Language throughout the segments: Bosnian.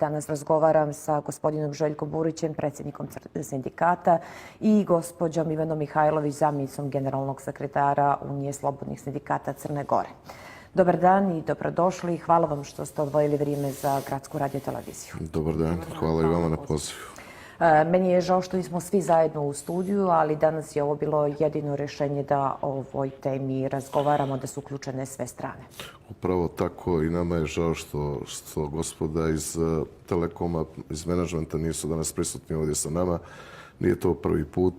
Danas razgovaram sa gospodinom Željkom Burićem, predsjednikom sindikata, i gospođom Ivanom Mihajlović, zamjenicom generalnog sekretara Unije slobodnih sindikata Crne Gore. Dobar dan i dobrodošli. Hvala vam što ste odvojili vrijeme za Gradsku radioteleviziju. Dobar dan. Hvala i vama na pozivu. Meni je žao što nismo svi zajedno u studiju, ali danas je ovo bilo jedino rješenje da o ovoj temi razgovaramo, da su uključene sve strane. Upravo tako i nama je žao što gospoda iz Telekoma, iz menadžmenta nisu danas prisutni ovdje sa nama. Nije to prvi put.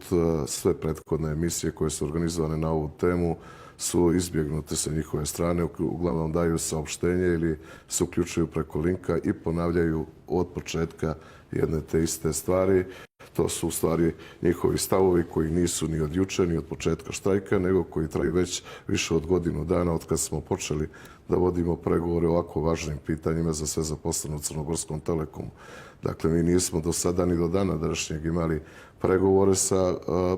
Sve prethodne emisije koje su organizovane na ovu temu su izbjegnute sa njihove strane. Uglavnom daju saopštenje ili se uključuju preko linka i ponavljaju od početka jedne te iste stvari. To su u stvari njihovi stavovi koji nisu ni od juče, ni od početka štrajka, nego koji traju već više od godinu dana od kad smo počeli da vodimo pregovore o ovako važnim pitanjima za sve zaposlene u Crnogorskom Telekomu. Dakle, mi nismo do sada ni do dana današnjeg imali pregovore sa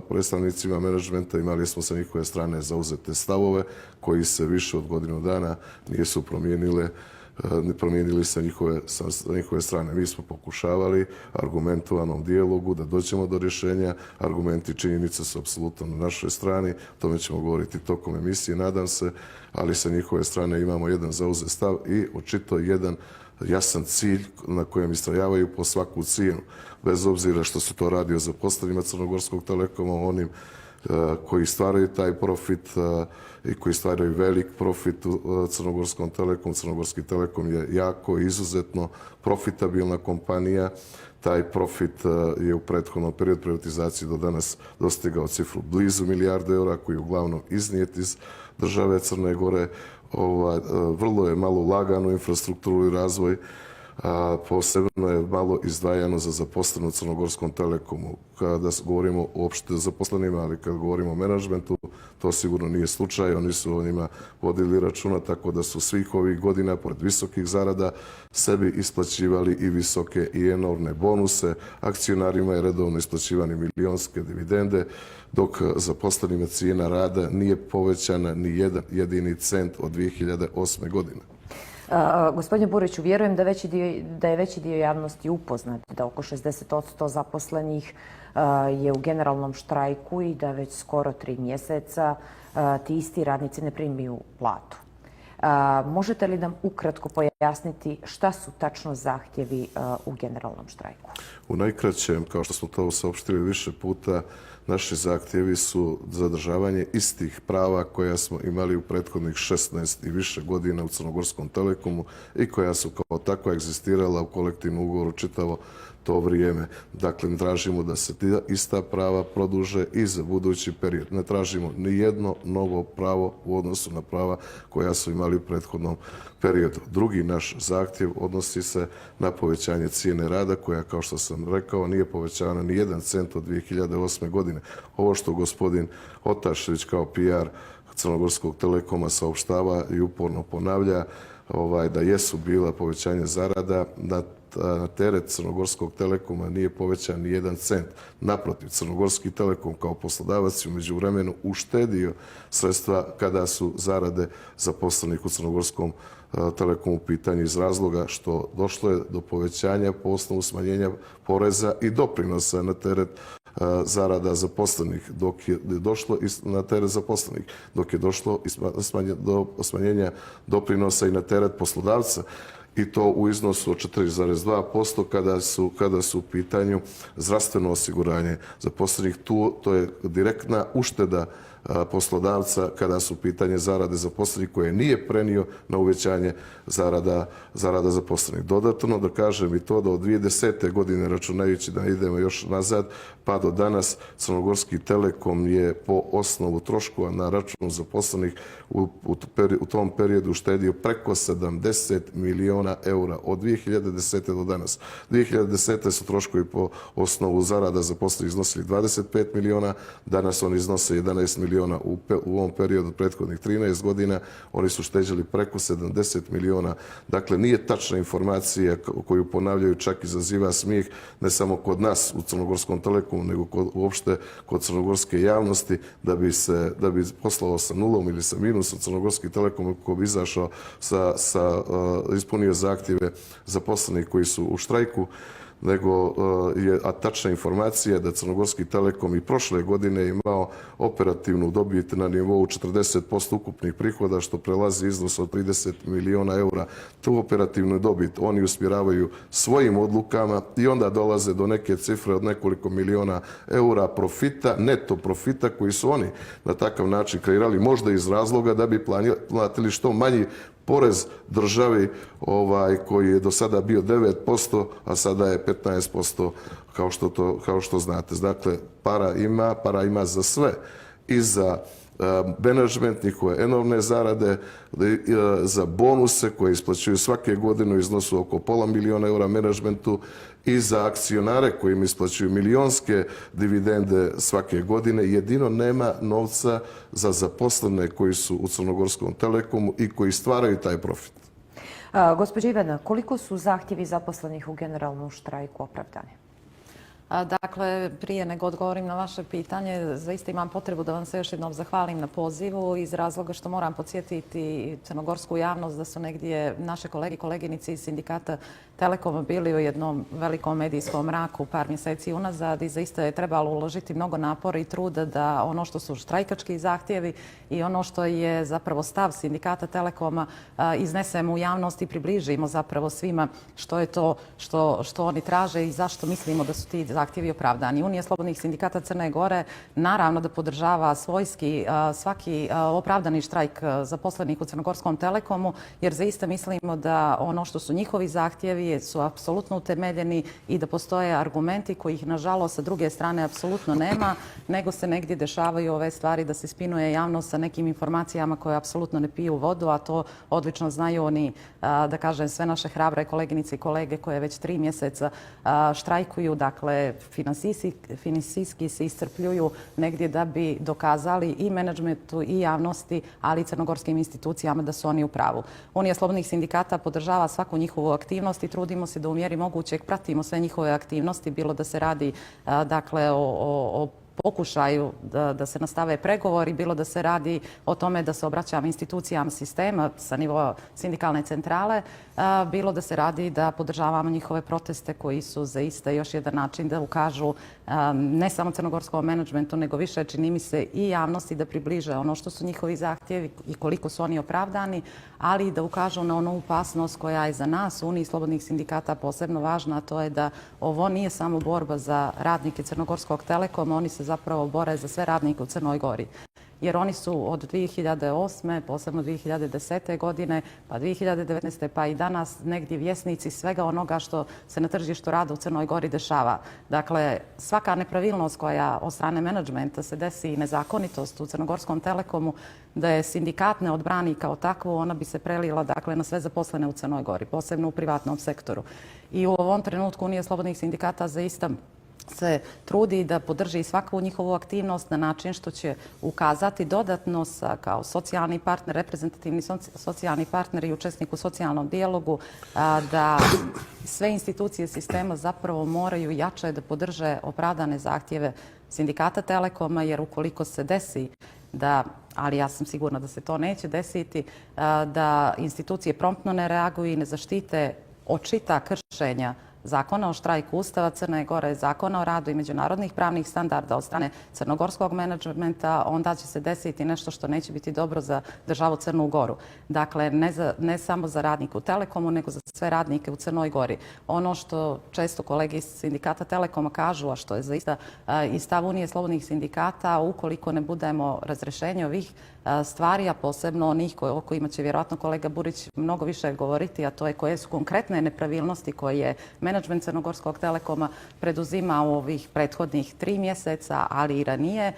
predstavnicima menadžmenta, imali smo sa njihove strane zauzete stavove koji se više od godinu dana nisu promijenili sa njihove strane. Mi smo pokušavali argumentovanom dijalogu da dođemo do rješenja. Argumenti i činjenice su apsolutno na našoj strani. O tome ćemo govoriti tokom emisije, nadam se, ali sa njihove strane imamo jedan zauzet stav i očito jedan jasan cilj na kojem istrajavaju po svaku cijenu. Bez obzira što se to radi o zaposlenima Crnogorskog Telekoma, onim koji stvaraju taj profit i koji stvaraju velik profit u Crnogorskom Telekomu. Crnogorski Telekom je jako izuzetno profitabilna kompanija. Taj profit je u prethodnom periodu privatizacije do danas dostigao cifru blizu milijardu eura, koji je uglavnom iznijet iz države Crne Gore. Vrlo je malo ulagano u infrastrukturu i razvoj. Posebno je malo izdvajano za zaposlene u Crnogorskom Telekomu. Kada govorimo uopšte o zaposlenima, ali kad govorimo o menadžmentu, to sigurno nije slučaj. Oni su o njima vodili računa, tako da su svih ovih godina, pored visokih zarada, sebi isplaćivali i visoke i enormne bonuse. Akcionarima je redovno isplaćivani milionske dividende, dok zaposlenima cijena rada nije povećana ni jedan jedini cent od 2008. godine. Gospodine Buriću, vjerujem da je veći dio javnosti upoznat da oko 60% zaposlenih je u generalnom štrajku i da već skoro 3 mjeseca ti isti radnici ne primaju platu. Možete li nam ukratko pojasniti šta su tačno zahtjevi u generalnom štrajku? U najkraćem, kao što smo to saopštili više puta, naši zahtjevi su zadržavanje istih prava koja smo imali u prethodnih 16 i više godina u Crnogorskom Telekomu i koja su kao takva egzistirala u kolektivnom ugovoru čitavo to vrijeme. Dakle, ne tražimo da se ista prava produže i za budući period. Ne tražimo ni jedno novo pravo u odnosu na prava koja su imali u prethodnom periodu. Drugi naš zahtjev odnosi se na povećanje cijene rada koja, kao što sam rekao, nije povećana ni jedan cent od 2008. godine. Ovo što gospodin Otašević kao PR Crnogorskog Telekoma saopštava i uporno ponavlja da jesu bila povećanja zarada, na teret Crnogorskog Telekoma nije povećan ni jedan cent. Naprotiv, Crnogorski Telekom kao poslodavac je u međuvremenu uštedio sredstva kada su zarade zaposlenih u Crnogorskom Telekomu u pitanju iz razloga što došlo je do povećanja po osnovu smanjenja poreza i doprinosa na teret zarada zaposlenih, dok je došlo na teret zaposlenih, dok je došlo do smanjenja doprinosa i na teret poslodavca, i to u iznosu od 4,2% kada su u pitanju zdravstveno osiguranje zaposlenih. To je direktna ušteda poslodavca kada su pitanje zarade zaposlenih koje nije prenio na uvećanje zarada zaposlenih. Dodatno da kažem i to da od 2010. godine, računajući da idemo još nazad, pa do danas Crnogorski Telekom je po osnovu troškova na račun zaposlenih u tom periodu uštedio preko 70 miliona eura od 2010. do danas. 2010. su troškovi po osnovu zarada zaposlenih iznosili 25 miliona, danas oni iznose 11 miliona miliona u ovom periodu prethodnih 13 godina. Oni su šteđeli preko 70 miliona. Dakle, nije tačna informacija koju ponavljaju, čak izaziva smijeh ne samo kod nas u Crnogorskom Telekomu, nego uopšte kod crnogorske javnosti, da bi poslao sa nulom ili sa minusom Crnogorski Telekom ko bi izašao ispunio zahtjeve zaposlenih koji su u štrajku, nego a tačna informacija da Crnogorski Telekom i prošle godine imao operativnu dobit na nivou 40% ukupnih prihoda, što prelazi iznos od 30 miliona eura. Tu operativnu dobit oni usmjeravaju svojim odlukama i onda dolaze do neke cifre od nekoliko miliona eura profita, neto profita koji su oni na takav način kreirali, možda iz razloga da bi platili što manji porez državi koji je do sada bio 9%, a sada je 15% kao što znate. Dakle, para ima za sve. I za menadžment, njihove enormne zarade, za bonuse koje isplaćuju svake godine u iznosu oko pola miliona eura menadžmentu i za akcionare koji im isplaćuju milionske dividende svake godine. Jedino nema novca za zaposlene koji su u Crnogorskom Telekomu i koji stvaraju taj profit. Gospođa Ivana, koliko su zahtjevi zaposlenih u generalnom štrajku opravdani? Dakle, prije nego odgovorim na vaše pitanje, zaista imam potrebu da vam se još jednom zahvalim na pozivu iz razloga što moram podsjetiti crnogorsku javnost da su negdje naše kolege i koleginici iz sindikata Telekoma bili u jednom velikom medijskom mraku par mjeseci unazad i zaista je trebalo uložiti mnogo napora i truda da ono što su štrajkački zahtjevi i ono što je zapravo stav sindikata Telekoma iznesemo u javnost i približimo zapravo svima što je to što oni traže i zašto mislimo da su ti zahtjevi opravdani. Unija slobodnih sindikata Crne Gore naravno da podržava svojski svaki opravdani štrajk zaposlenih u Crnogorskom Telekomu, jer zaista mislimo da ono što su njihovi zahtjevi su apsolutno utemeljeni i da postoje argumenti kojih nažalost sa druge strane apsolutno nema, nego se negdje dešavaju ove stvari da se spinuje javnost sa nekim informacijama koje apsolutno ne piju vodu, a to odlično znaju oni, da kažem, sve naše hrabre koleginice i kolege koje već 3 mjeseca štrajkuju, dakle finansijski se iscrpljuju negdje da bi dokazali i menadžmentu i javnosti, ali i crnogorskim institucijama da su oni u pravu. Unija slobodnih sindikata podržava svaku njihovu aktivnost i trudimo se da u mjeri mogućeg pratimo sve njihove aktivnosti, bilo da se radi dakle o pokušaju da se nastave pregovori, bilo da se radi o tome da se obraćamo institucijama sistema sa nivoa sindikalne centrale, bilo da se radi da podržavamo njihove proteste koji su zaista još jedan način da ukažu ne samo crnogorskom menadžmentu, nego više, čini mi se, i javnosti da približe ono što su njihovi zahtjevi i koliko su oni opravdani, ali i da ukažu na onu opasnost koja je za nas u Uniji slobodnih sindikata posebno važna, a to je da ovo nije samo borba za radnike Crnogorskog Telekoma, oni se zapravo bore za sve radnike u Crnoj Gori. Jer oni su od 2008. posebno 2010. godine, pa 2019. pa i danas negdje vjesnici svega onoga što se na tržištu rada u Crnoj Gori dešava. Dakle, svaka nepravilnost koja od strane menadžmenta se desi i nezakonitost u Crnogorskom Telekomu, da je sindikat ne odbrani kao takvu, ona bi se prelila dakle, na sve zaposlene u Crnoj Gori, posebno u privatnom sektoru. I u ovom trenutku Unija slobodnih sindikata zaista se trudi da podrži svaku njihovu aktivnost na način što će ukazati dodatno kao socijalni partner, reprezentativni socijalni partner i učesnik u socijalnom dijalogu da sve institucije sistema zapravo moraju jače da podrže opravdane zahtjeve sindikata Telekoma, jer ukoliko se desi da, ali ja sam sigurna da se to neće desiti, da institucije promptno ne reaguju i ne zaštite očita kršenja Zakona o štrajku, Ustava Crne Gore, Zakona o radu i međunarodnih pravnih standarda od strane crnogorskog menadžmenta, onda će se desiti nešto što neće biti dobro za državu Crnu Goru. Dakle, ne samo za radnike u Telekomu, nego za sve radnike u Crnoj Gori. Ono što često kolege iz sindikata Telekoma kažu, a što je zaista i stav Unije slobodnih sindikata, ukoliko ne budemo razrešenje ovih stvari, a posebno onih o kojima će vjerojatno kolega Burić mnogo više govoriti, a to je koje su konkretne nepravilnosti koje menadžment Crnogorskog Telekoma preduzimao ovih prethodnih 3 mjeseca, ali i ranije,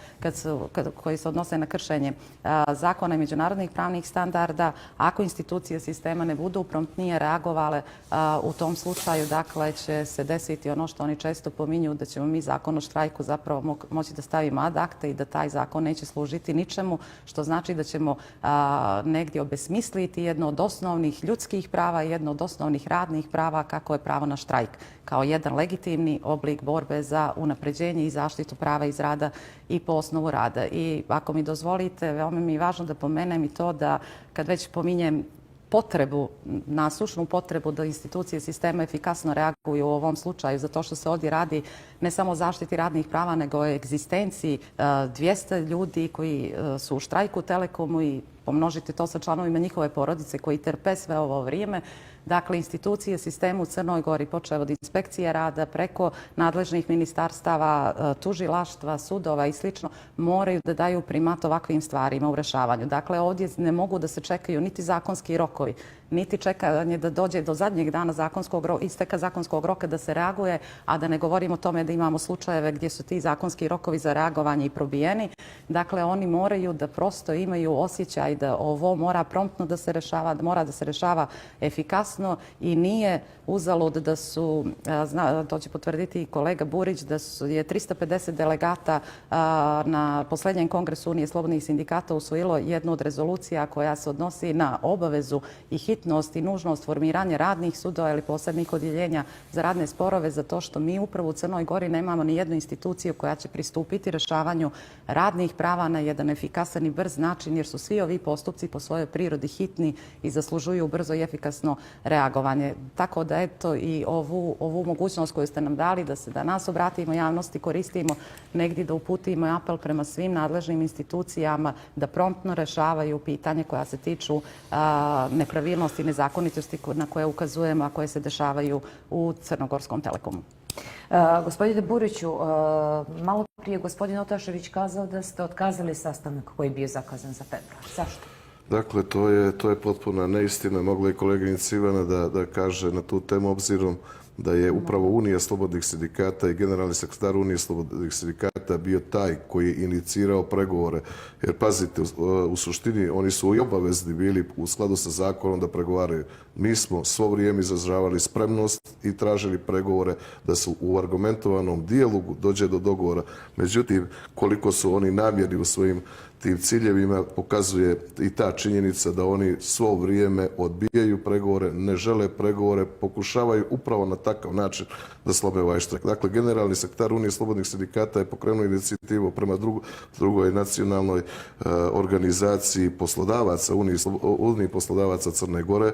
koji se odnose na kršenje zakona i međunarodnih pravnih standarda. Ako institucije sistema ne budu promptnije reagovale, u tom slučaju dakle će se desiti ono što oni često pominju, da ćemo mi zakon o štrajku zapravo moći da stavimo ad acta i da taj zakon neće služiti ničemu, što znači da ćemo negdje obesmisliti jedno od osnovnih ljudskih prava i jedno od osnovnih radnih prava, kako je pravo na štrajk, kao jedan legitimni oblik borbe za unapređenje i zaštitu prava iz rada i po osnovu rada. I ako mi dozvolite, veoma mi je važno da pomenem i to da kad već pominjem potrebu, nasušnu potrebu da institucije sistema efikasno reaguju u ovom slučaju, zato što se ovdje radi ne samo o zaštiti radnih prava, nego o egzistenciji 200 ljudi koji su u štrajku u Telekomu i pomnožite to sa članovima njihove porodice koji trpe sve ovo vrijeme. Dakle, institucije sistema u Crnoj Gori, počev od inspekcije rada, preko nadležnih ministarstava, tužilaštva, sudova i slično, moraju da daju primat ovakvim stvarima u rešavanju. Dakle, ovdje ne mogu da se čekaju niti zakonski rokovi, niti čekanje da dođe do zadnjeg dana isteka zakonskog roka da se reaguje, a da ne govorimo o tome da imamo slučajeve gdje su ti zakonski rokovi za reagovanje i probijeni. Dakle, oni moraju da prosto imaju osjećaj da ovo mora promptno da se rešava, da mora da se rešava efikasno i nije uzalud da su, to će potvrditi i kolega Burić, da je 350 delegata na posljednjem kongresu Unije slobodnih sindikata usvojilo jednu od rezolucija koja se odnosi na obavezu i hitnost i nužnost formiranja radnih sudova ili posebnih odjeljenja za radne sporove, zato što mi upravo u Crnoj Gori nemamo ni jednu instituciju koja će pristupiti rešavanju radnih prava na jedan efikasan i brz način, jer su svi ovi postupci po svojoj prirodi hitni i zaslužuju brzo i efikasno reagovanje. Tako da eto i ovu mogućnost koju ste nam dali da se danas obratimo javnosti, koristimo negdje da uputimo apel prema svim nadležnim institucijama da promptno rešavaju pitanje koja se tiču nepravilnosti i nezakonitosti na koje ukazujemo, a koje se dešavaju u Crnogorskom Telekomu. Gospodine Buriću, malo prije gospodin Otašević kazao da ste otkazali sastanak koji je bio zakazan za februar. Zašto? Dakle, to je potpuna neistina. Mogla je koleginica Ivana da kaže na tu temu, obzirom da je upravo Unija slobodnih sindikata i generalni sekretar Unije slobodnih sindikata bio taj koji je inicirao pregovore. Jer pazite, u suštini oni su i obavezni bili u skladu sa zakonom da pregovaraju. Mi smo svo vrijeme izražavali spremnost i tražili pregovore da su u argumentovanom dijalogu dođe do dogovora. Međutim, koliko su oni namjerni u svojim tim ciljevima pokazuje i ta činjenica da oni svo vrijeme odbijaju pregovore, ne žele pregovore, pokušavaju upravo na takav način da slobe ovaj štrajk. Dakle, generalni sekretar Unije slobodnih sindikata je pokrenuo inicijativu prema drugoj nacionalnoj organizaciji poslodavaca, Uniji poslodavaca Crne Gore,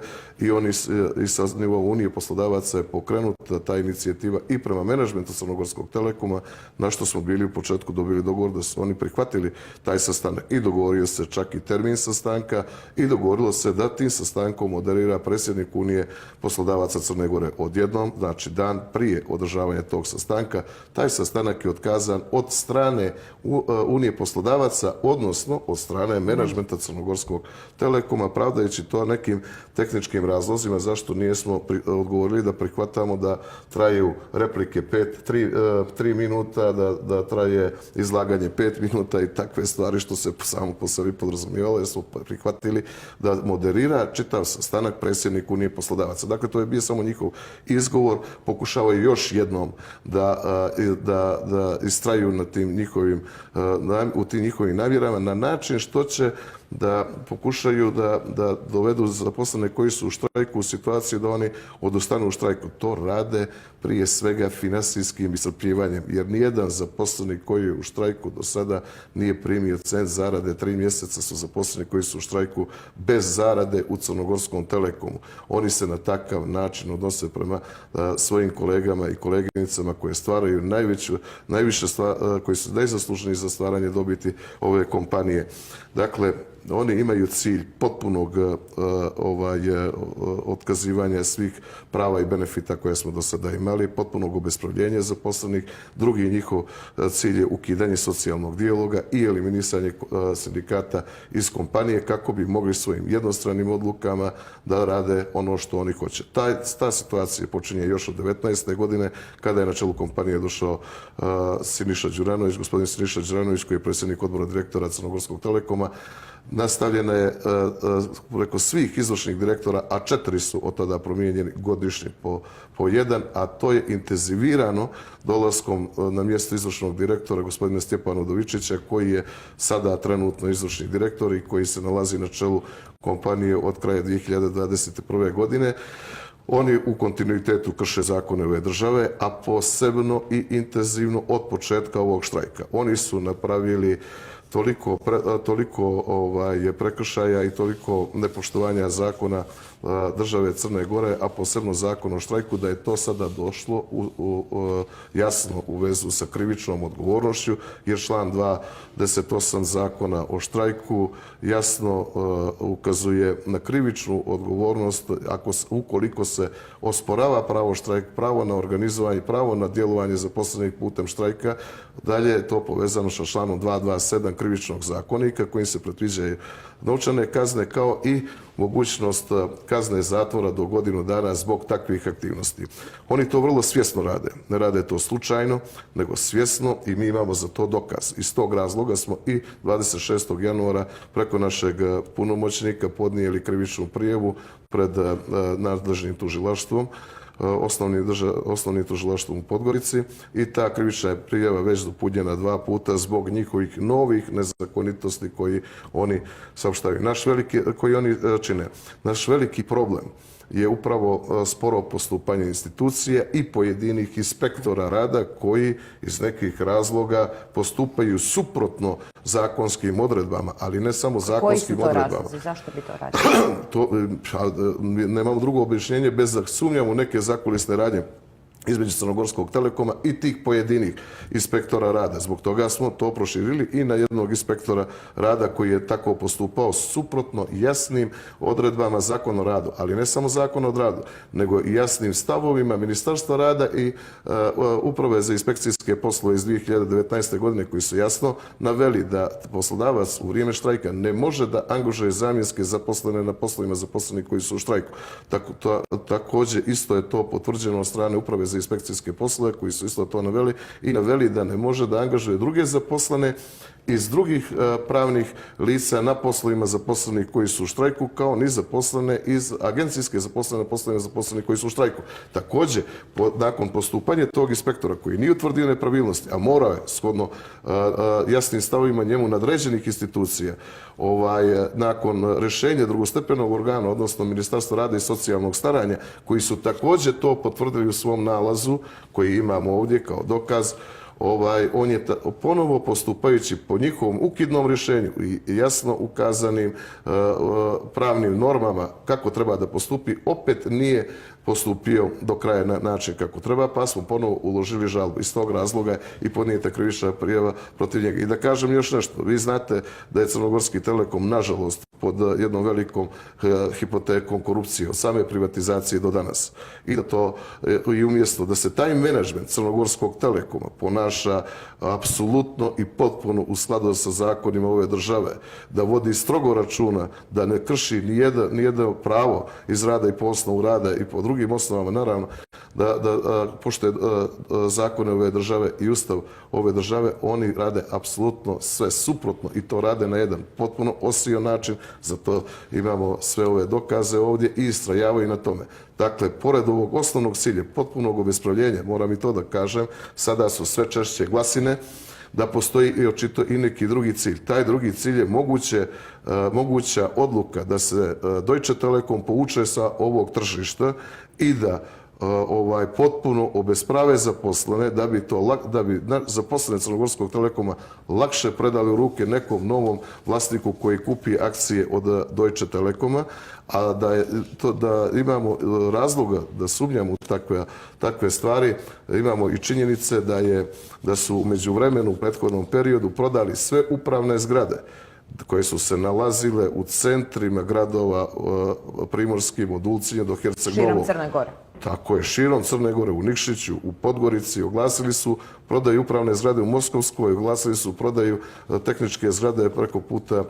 i sa nivoa Unije poslodavaca je pokrenuta ta inicijativa i prema menadžmentu Crnogorskog Telekoma, na što smo bili u početku dobili dogovor da su oni prihvatili taj sastanak. I dogovorio se čak i termin sastanka i dogovorilo se da tim sastankom moderira predsjednik Unije poslodavaca Crne Gore. Odjednom, znači dan prije održavanja tog sastanka, taj sastanak je otkazan od strane Unije poslodavaca, odnosno od strane menadžmenta Crnogorskog Telekoma, pravdajući to nekim tehničkim razlozima zašto nijesmo odgovorili da prihvatamo da traju replike 3 minuta, da traje izlaganje 5 minuta i takve stvari što se samo po sebi podrazumijevalo, jer smo prihvatili da moderira čitav sastanak predsjednik Unije poslodavaca. Dakle, to je bio samo njihov izgovor. Pokušavaju još jednom da istraju u tim njihovim namjerama na način što će da pokušaju da dovedu zaposlene koji su u štrajku u situaciju da oni odustanu u štrajku. To rade prije svega finansijskim iscrpljivanjem, jer nijedan zaposleni koji je u štrajku do sada nije primio cent zarade. 3 mjeseca su zaposleni koji su u štrajku bez zarade u Crnogorskom Telekomu. Oni se na takav način odnose prema svojim kolegama i koleginicama koje stvaraju najviše, koji su najzaslužniji za stvaranje dobiti ove kompanije. Dakle, Oni imaju cilj potpunog otkazivanja svih prava i benefita koje smo do sada imali, potpunog obespravljenja zaposlenih. Drugi njihov cilj je ukidanje socijalnog dijaloga i eliminisanje sindikata iz kompanije kako bi mogli svojim jednostranim odlukama da rade ono što oni hoće. Ta situacija počinje još od 19. godine kada je na čelu kompanije došao Siniša Đuranović, gospodin Siniša Đuranović koji je predsjednik odbora direktora Crnogorskog Telekoma. Nastavljena je preko svih izvršnih direktora, a 4 su od tada promijenjeni godišnje po jedan, a to je intenzivirano dolaskom na mjesto izvršnog direktora gospodina Stjepana Udovičića koji je sada trenutno izvršni direktor i koji se nalazi na čelu kompanije od kraja 2021. godine. Oni u kontinuitetu krše zakone ove države, a posebno i intenzivno od početka ovog štrajka. Oni su napravili toliko prekršaja i toliko nepoštovanja zakona države Crne Gore, a posebno zakon o štrajku, da je to sada došlo jasno u vezu sa krivičnom odgovornošću, jer član 28 zakona o štrajku jasno ukazuje na krivičnu odgovornost ukoliko se osporava pravo štrajk, pravo na organizovanje, pravo na djelovanje zaposlenih putem štrajka. Dalje je to povezano sa članom 227 krivičnog zakonika kojim se predviđaju novčane kazne kao i mogućnost kazne zatvora do godinu dana zbog takvih aktivnosti. Oni to vrlo svjesno rade. Ne rade to slučajno, nego svjesno i mi imamo za to dokaz. Iz tog razloga smo i 26. januara preko našeg punomoćnika podnijeli krivičnu prijavu pred nadležnim tužilaštvom, osnovnim tužilaštvom u Podgorici i ta krivična prijava već dopunjena 2 puta zbog njihovih novih nezakonitosti koji oni saopštavaju. Koji oni čine. Naš veliki problem je upravo sporo postupanje institucija i pojedinih inspektora rada koji iz nekih razloga postupaju suprotno zakonskim odredbama, ali ne samo zakonskim odredbama. Koji su to razlozi? Zašto bi to radili? Nemamo drugo objašnjenje bez da sumnjamo neke zakulisne radnje između Crnogorskog Telekoma i tih pojedinih inspektora rada. Zbog toga smo to proširili i na jednog inspektora rada koji je tako postupao suprotno jasnim odredbama zakona o radu, ali ne samo zakona o radu, nego i jasnim stavovima Ministarstva rada i Uprave za inspekcijske poslove iz 2019. godine koji su jasno naveli da poslodavac u vrijeme štrajka ne može da angažuje zamjenske zaposlene na poslovima zaposlenih koji su u štrajku. Također isto je to potvrđeno od strane Uprave za inspekcijske poslove koji su isto to naveli i naveli da ne može da angažuje druge zaposlene iz drugih pravnih lica na poslovima zaposlenih koji su u štrajku, kao ni zaposlene iz agencijske zaposlene na poslovima zaposlenih koji su u štrajku. Također, nakon postupanja tog inspektora koji nije utvrdio nepravilnosti, a morao je shodno jasnim stavovima njemu nadređenih institucija, nakon rješenja drugostepenog organa, odnosno Ministarstva rada i socijalnog staranja, koji su također to potvrdili u svom nalazu, koji imamo ovdje kao dokaz, on je ponovo postupajući po njihovom ukidnom rješenju i jasno ukazanim pravnim normama kako treba da postupi, opet nije postupio do kraja na način kako treba, pa smo ponovo uložili žalbu. Iz tog razloga je i podnijeta krivična prijava protiv njega. I da kažem još nešto, vi znate da je Crnogorski Telekom, nažalost, pod jednom velikom hipotekom korupcije od same privatizacije do danas. I umjesto da se taj menadžment Crnogorskog Telekoma ponaša apsolutno i potpuno u skladu sa zakonima ove države, da vodi strogo računa, da ne krši nijedno pravo iz rada i po osnovu rada i po drugim osnovama, naravno, da poštuje zakone ove države i ustav ove države, oni rade apsolutno sve suprotno i to rade na jedan potpuno osio način. Zato imamo sve ove dokaze ovdje i istrajavaju na tome. Dakle, pored ovog osnovnog cilja, potpunog obespravljenja, moram i to da kažem, sada su sve češće glasine da postoji i očito i neki drugi cilj. Taj drugi cilj je moguća odluka da se Deutsche Telekom povuče sa ovog tržišta i da potpuno obesprave zaposlene, da bi zaposlene Crnogorskog Telekoma lakše predali u ruke nekom novom vlasniku koji kupi akcije od Deutsche Telekoma, a da imamo razloga da sumnjamo u takve stvari, imamo i činjenice da su u međuvremenu u prethodnom periodu prodali sve upravne zgrade koje su se nalazile u centrima gradova primorskim od Ulcinja do Herceg Novog. Širom Crne Gore. Tako je, širom Crne Gore, u Nikšiću, u Podgorici, oglasili su prodaju upravne zgrade u Moskovskoj, oglasili su prodaju tehničke zgrade preko puta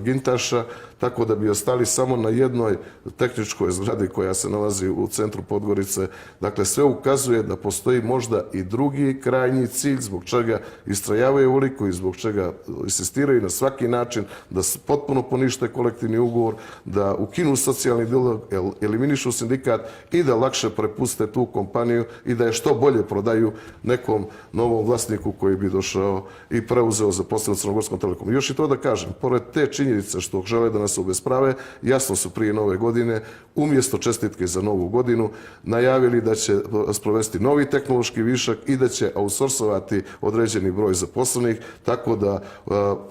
Gintaša, tako da bi ostali samo na jednoj tehničkoj zgradi koja se nalazi u centru Podgorice. Dakle, sve ukazuje da postoji možda i drugi krajnji cilj zbog čega istrajavaju ovoliko i zbog čega insistiraju na svaki način da potpuno ponište kolektivni ugovor, da ukinu socijalni dijalog, eliminišu sindikat i da lakše prepuste tu kompaniju i da je što bolje prodaju nekom novom vlasniku koji bi došao i preuzeo zaposleno Crnogorskom Telekomu. Još i to da kažem, pored te činjenice što žele da nas obesprave, jasno su prije nove godine, umjesto čestitke za novu godinu, najavili da će sprovesti novi tehnološki višak i da će outsourcovati određeni broj zaposlenih, tako da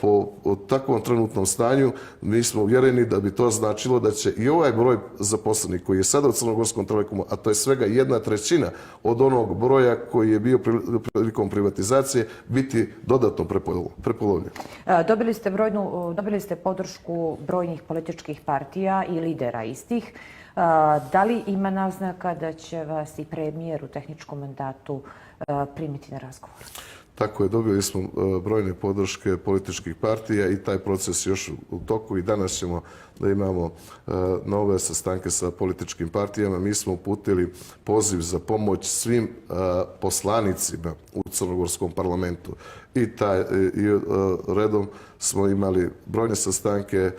po takvom trenutnom stanju mi smo uvjereni da bi to značilo da će i ovaj broj zaposlenih koji je sada u Crnogorskom Telekomu, a to je svega 1/3 od onog broja koji je bio prilikom privatizacije, biti dodatno prepolovljen. Dobili ste podršku brojnih političkih partija i lidera istih. Da li ima naznaka da će vas i premijer u tehničkom mandatu primiti na razgovor? Tako je, dobili smo brojne podrške političkih partija i taj proces još u toku i danas ćemo da imamo nove sastanke sa političkim partijama. Mi smo uputili poziv za pomoć svim poslanicima u Crnogorskom parlamentu i redom smo imali brojne sastanke.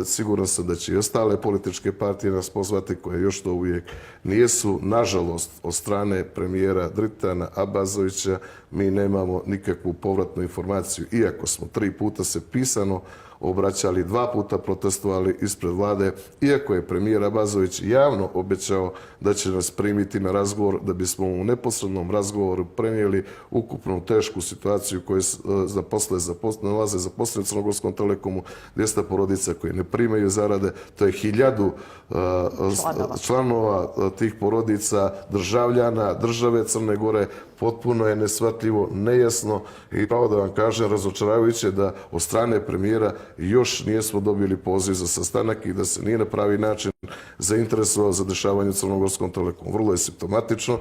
Siguran sam da će i ostale političke partije nas pozvati, koje još to uvijek nijesu. Nažalost, od strane premijera Dritana Abazovića mi nemamo nikakvu povratnu informaciju, iako smo 3 puta se pisano obraćali, 2 puta protestovali ispred vlade, iako je premijer Abazović javno obećao da će nas primiti na razgovor, da bismo u neposrednom razgovoru prenijeli ukupnu tešku situaciju koju nalaze zaposleni u Crnogorskom Telekomu, 200 porodica koje ne primaju zarade, to je 1000 članova tih porodica, državljana države Crne Gore. Potpuno je neshvatljivo, nejasno i pravo da vam kažem, razočaravajuće da od strane premijera još nijesmo dobili poziv za sastanak i da se nije na pravi način zainteresovao za dešavanje u Crnogorskom Telekomu. Vrlo je simptomatično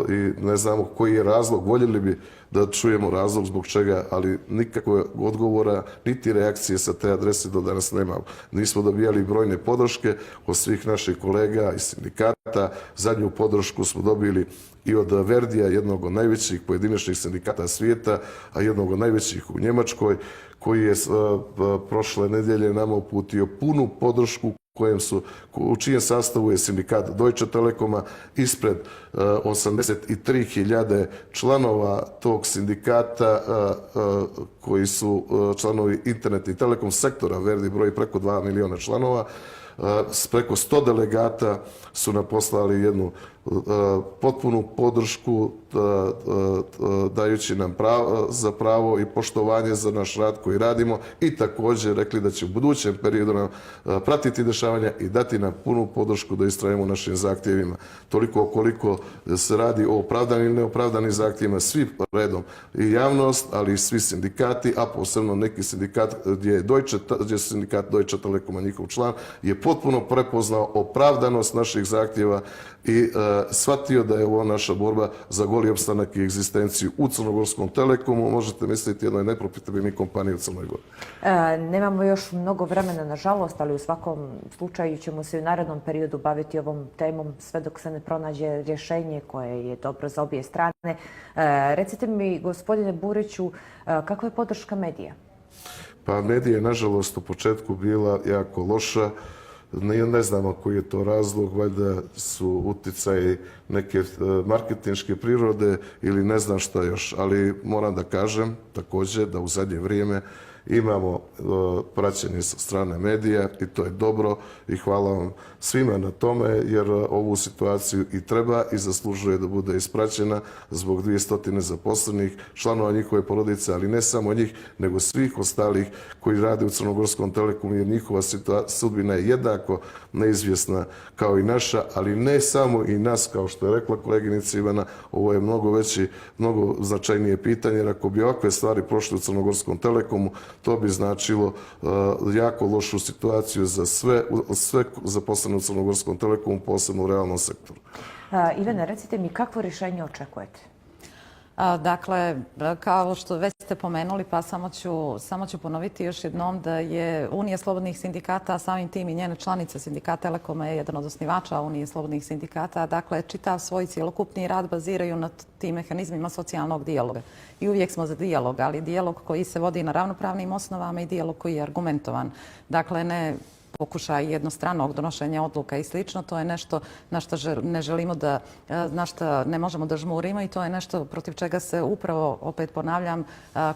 i ne znamo koji je razlog. Voljeli bi da čujemo razlog zbog čega, ali nikakvog odgovora niti reakcije sa te adrese do danas nemamo. Nismo dobijali brojne podrške od svih naših kolega i sindikata. Zadnju podršku smo dobili i od Verdija, jednog od najvećih pojedinačnih sindikata svijeta, a jednog od najvećih u Njemačkoj, koji je prošle nedjelje nama uputio punu podršku u čijem sastavu je sindikat Deutsche Telekoma ispred 83.000 članova tog sindikata koji su članovi internet i telekom sektora. Verdi broji preko 2 miliona članova. Preko 100 delegata su nam poslali jednu potpunu podršku dajući nam za pravo i poštovanje za naš rad koji radimo i također rekli da će u budućem periodu nam pratiti dešavanja i dati nam punu podršku da istrajemo u našim zahtjevima. Toliko koliko se radi o opravdanim ili neopravdanim zahtjevima, svi redom i javnost, ali i svi sindikati, a posebno neki sindikat gdje je sindikat Deutsche Telekoma, njihov član, je potpuno prepoznao opravdanost naših zahtjeva i shvatio da je ovo naša borba za goli opstanak i egzistenciju u Crnogorskom Telekomu. Možete misliti jednoj neprofitabilnoj kompaniji u Crnoj Gori. Nemamo još mnogo vremena, nažalost, ali u svakom slučaju ćemo se u narednom periodu baviti ovom temom sve dok se ne pronađe rješenje koje je dobro za obje strane. Recite mi, gospodine Buriću, kakva je podrška medija? Pa medija je, nažalost, u početku bila jako loša. Ne znamo koji je to razlog, valjda su utjecaji neke marketinške prirode ili ne znam šta još, ali moram da kažem također da u zadnje vrijeme imamo praćenje sa strane medija i to je dobro i hvala vam svima na tome jer ovu situaciju i treba i zaslužuje da bude ispraćena zbog 200 zaposlenih, članova njihove porodice, ali ne samo njih, nego svih ostalih koji rade u Crnogorskom Telekomu jer njihova sudbina je jednako neizvjesna kao i naša, ali ne samo i nas, kao što je rekla koleginica Ivana, ovo je mnogo značajnije pitanje jer ako bi ovakve stvari prošle u Crnogorskom Telekomu, to bi značilo jako lošu situaciju za sve zaposlene u Crnogorskom telekomu, posebno u realnom sektoru. Ivane, recite mi kakvo rješenje očekujete? Dakle, kao što već ste pomenuli, pa samo ću ponoviti još jednom da je Unija slobodnih sindikata, a samim tim i njene članice Sindikat Telekoma je jedan od osnivača Unije slobodnih sindikata. Dakle, čitav svoj cjelokupni rad baziraju na tim mehanizmima socijalnog dijaloga. I uvijek smo za dijalog, ali dijalog koji se vodi na ravnopravnim osnovama i dijalog koji je argumentovan. Dakle, ne pokušaj jednostranog donošenja odluka i slično, to je nešto na što ne želimo da, na što ne možemo da žmurimo i to je nešto protiv čega se upravo, opet ponavljam,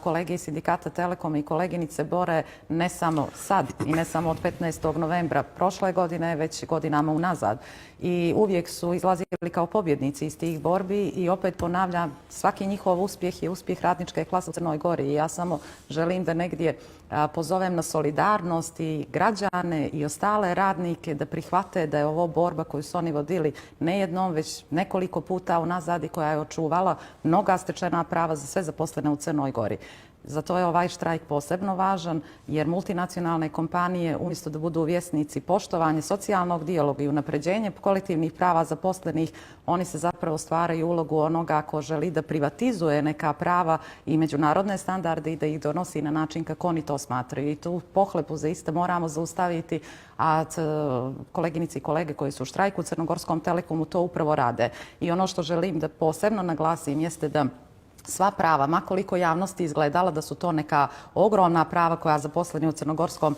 kolege iz Sindikata Telekoma i koleginice bore ne samo sad i ne samo od 15. novembra prošle godine, već godinama unazad. I uvijek su izlazili kao pobjednici iz tih borbi i opet ponavljam, svaki njihov uspjeh je uspjeh radničke klase u Crnoj Gori i ja samo želim da negdje pozovem na solidarnost i građane i ostale radnike da prihvate da je ovo borba koju su oni vodili ne jednom, već nekoliko puta unazad i koja je očuvala mnoga stečena prava za sve zaposlene u Crnoj Gori. Zato je ovaj štrajk posebno važan jer multinacionalne kompanije umjesto da budu vjesnici poštovanje socijalnog dijaloga i unapređenje kolektivnih prava zaposlenih, oni se zapravo stvaraju ulogu onoga ko želi da privatizuje neka prava i međunarodne standarde i da ih donosi na način kako oni to smatraju. I tu pohlepu zaista moramo zaustaviti, a koleginici i kolege koji su u štrajku u Crnogorskom telekomu to upravo rade. I ono što želim da posebno naglasim jeste da sva prava, makoliko javnosti izgledala da su to neka ogromna prava koja zaposleni u Crnogorskom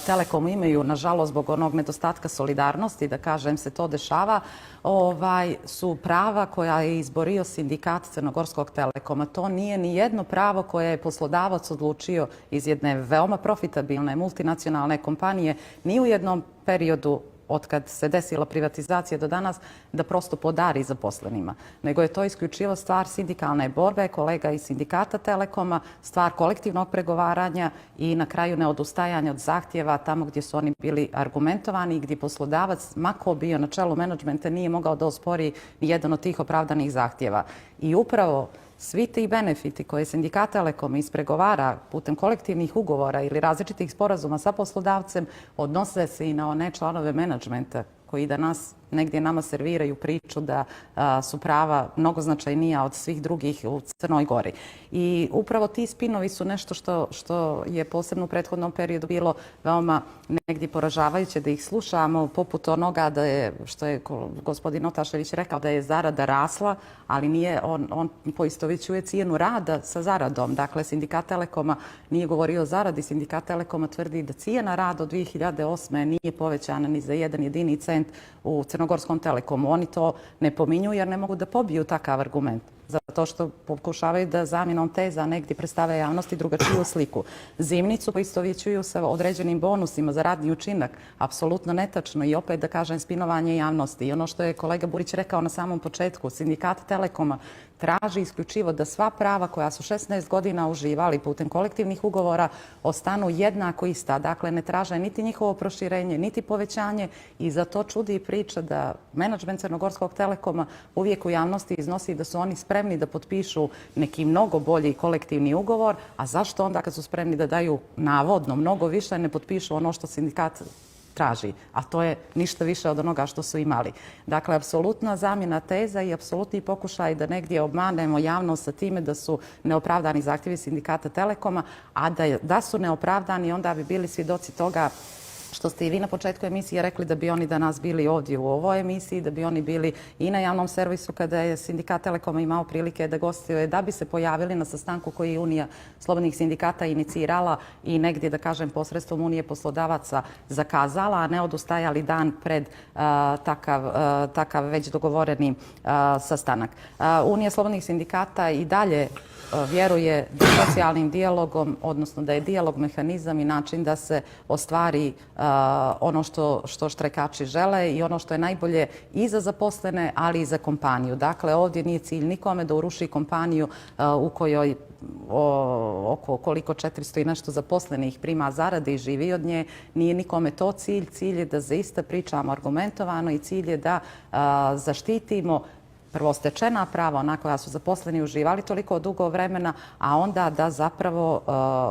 telekomu imaju, nažalost zbog onog nedostatka solidarnosti, da kažem se to dešava, su prava koja je izborio Sindikat Crnogorskog telekoma. To nije ni jedno pravo koje je poslodavac odlučio iz jedne veoma profitabilne multinacionalne kompanije ni u jednom periodu od kad se desila privatizacija do danas, da prosto podari zaposlenima. Nego je to isključivo stvar sindikalne borbe, kolega iz Sindikata Telekoma, stvar kolektivnog pregovaranja i na kraju neodustajanja od zahtjeva tamo gdje su oni bili argumentovani i gdje poslodavac, mako bio na čelu menadžmenta, nije mogao da ospori ni jedan od tih opravdanih zahtjeva. I upravo svi ti benefiti koje Sindikat Telekom ispregovara putem kolektivnih ugovora ili različitih sporazuma sa poslodavcem odnose se i na one članove menadžmenta koji danas negdje nama serviraju priču da su prava mnogo značajnija od svih drugih u Crnoj Gori. I upravo ti spinovi su nešto što je posebno u prethodnom periodu bilo veoma negdje poražavajuće da ih slušamo, poput onoga da je, što je gospodin Otašević rekao, da je zarada rasla, ali nije, on poistovjećuje cijenu rada sa zaradom. Dakle, Sindikat Telekoma nije govorio o zaradi, Sindikat Telekoma tvrdi da cijena rada od 2008. nije povećana ni za jedan jedini cent u Crnogorskom telekomu. Oni to ne pominju jer ne mogu da pobiju takav argument. Zato što pokušavaju da zamjenom teza negdje predstave javnosti drugačiju sliku. Zimnicu poistovjećuju sa određenim bonusima za radni učinak. Apsolutno netačno i opet da kažem spinovanje javnosti. I ono što je kolega Burić rekao na samom početku, Sindikat Telekoma traži isključivo da sva prava koja su 16 godina uživali putem kolektivnih ugovora ostanu jednako ista. Dakle, ne traže niti njihovo proširenje, niti povećanje i zato čudi priča da menadžment Crnogorskog telekoma uvijek u javnosti iznosi da su oni spremni da potpišu neki mnogo bolji kolektivni ugovor, a zašto onda kad su spremni da daju navodno mnogo više ne potpišu ono što sindikat traži, a to je ništa više od onoga što su imali. Dakle, apsolutna zamjena teza i apsolutni pokušaj da negdje obmanemo javnost sa time da su neopravdani zahtjevi Sindikata Telekoma, a da su neopravdani onda bi bili svjedoci toga što ste i vi na početku emisije rekli da bi oni danas bili ovdje u ovoj emisiji, da bi oni bili i na javnom servisu kada je Sindikat Telekoma imao prilike da gostuje, da bi se pojavili na sastanku koji je Unija slobodnih sindikata inicirala i negdje, da kažem, posredstvom Unije poslodavaca zakazala, a ne odustajali dan pred takav već dogovoreni sastanak. Unija slobodnih sindikata i dalje vjeruje da socijalnim dijalogom, odnosno da je dijalog mehanizam i način da se ostvari ono što štrajkači žele i ono što je najbolje i za zaposlene, ali i za kompaniju. Dakle, ovdje nije cilj nikome da uruši kompaniju u kojoj oko koliko 400 i nešto zaposlenih prima zarade i živi od nje. Nije nikome to cilj. Cilj je da zaista pričamo argumentovano i cilj je da zaštitimo prvo stečena prava, ona koja su zaposleni uživali toliko dugo vremena, a onda da zapravo,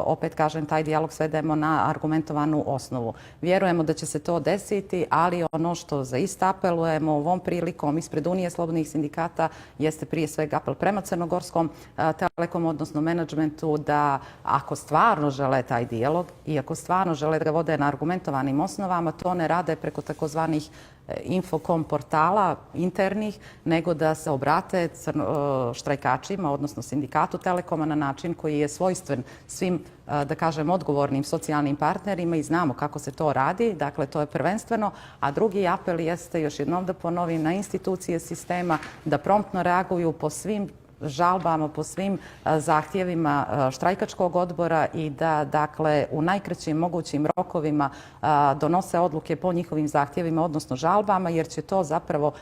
opet kažem, taj dijalog svedemo na argumentovanu osnovu. Vjerujemo da će se to desiti, ali ono što zaista apelujemo ovom prilikom ispred Unije slobodnih sindikata jeste prije svega apel prema Crnogorskom Telekomu, odnosno menadžmentu, da ako stvarno žele taj dijalog i ako stvarno žele da ga vode na argumentovanim osnovama, to ne rade preko takozvanih Infocom portala internih, nego da se obrate štrajkačima, odnosno sindikatu Telekoma na način koji je svojstven svim, da kažem, odgovornim socijalnim partnerima i znamo kako se to radi. Dakle, to je prvenstveno. A drugi apel jeste, još jednom da ponovim, na institucije sistema da promptno reaguju po svim žalbama, po svim zahtjevima štrajkačkog odbora i da, dakle, u najkraćim mogućim rokovima donose odluke po njihovim zahtjevima, odnosno žalbama, jer će to zapravo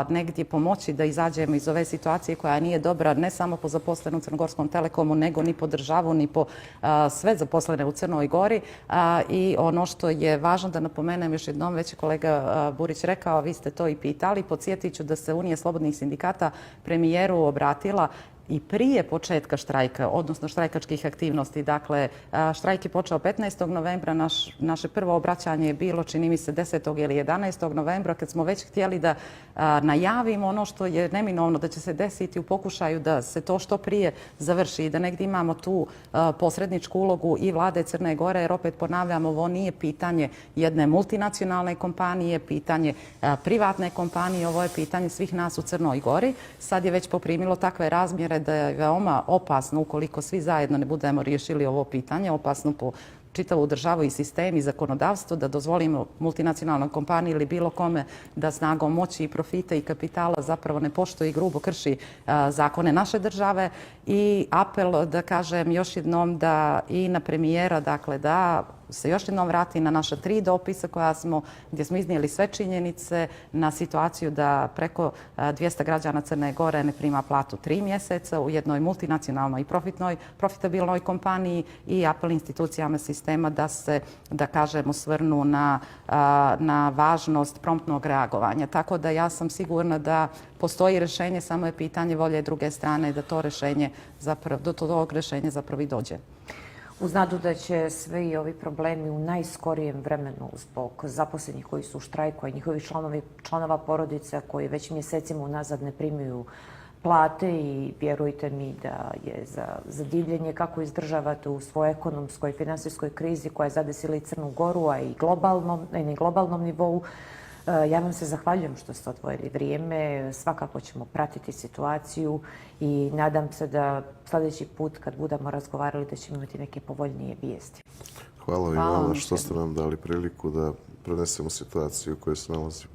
negdje pomoći da izađemo iz ove situacije koja nije dobra ne samo po zaposlenu u Crnogorskom Telekomu, nego ni po državu, ni po sve zaposlene u Crnoj Gori. I ono što je važno da napomenem još jednom, već je kolega Burić rekao, vi ste to i pitali, podsjetit ću da se Unija slobodnih sindikata premijeru obratila i prije početka štrajka, odnosno štrajkačkih aktivnosti. Dakle, štrajk je počeo 15. novembra, naše prvo obraćanje je bilo, čini mi se, 10. ili 11. novembra, kad smo već htjeli da najavimo ono što je neminovno da će se desiti u pokušaju da se to što prije završi i da negdje imamo tu posredničku ulogu i vlade Crne Gore, jer opet ponavljamo, ovo nije pitanje jedne multinacionalne kompanije, pitanje privatne kompanije, ovo je pitanje svih nas u Crnoj Gori. Sad je već poprimilo takve razmjere da je veoma opasno ukoliko svi zajedno ne budemo riješili ovo pitanje, opasno po čitavu državu i sistem i zakonodavstvo, da dozvolimo multinacionalnoj kompaniji ili bilo kome da snagom moći i profita i kapitala zapravo ne poštuje i grubo krši zakone naše države. I apel, da kažem još jednom, da i na premijera, dakle, da se još jednom vrati na naša 3 dopisa gdje smo iznijeli sve činjenice, na situaciju da preko 200 građana Crne Gore ne prima platu 3 mjeseca u jednoj multinacionalnoj i profitabilnoj kompaniji, i apel institucijama sistema da se, da kažem, osvrnu na važnost promptnog reagovanja. Tako da ja sam sigurna da postoji rješenje, samo je pitanje volje druge strane da to rješenje do tog rješenja zapravo i dođe. Uz nadu da će svi ovi problemi u najskorijem vremenu zbog zaposlenih koji su u štrajku, a njihovih članova porodica koji već mjesecima unazad ne primaju plate, i vjerujte mi da je za divljenje kako izdržavate u svojoj ekonomskoj i finansijskoj krizi koja je zadesila i Crnu Goru, a i na globalnom nivou. Ja vam se zahvaljujem što ste odvojili vrijeme. Svakako ćemo pratiti situaciju i nadam se da sljedeći put kad budemo razgovarali da ćemo imati neke povoljnije vijesti. Hvala i vama što ste nam dali priliku da prenesemo situaciju u kojoj se nalazimo.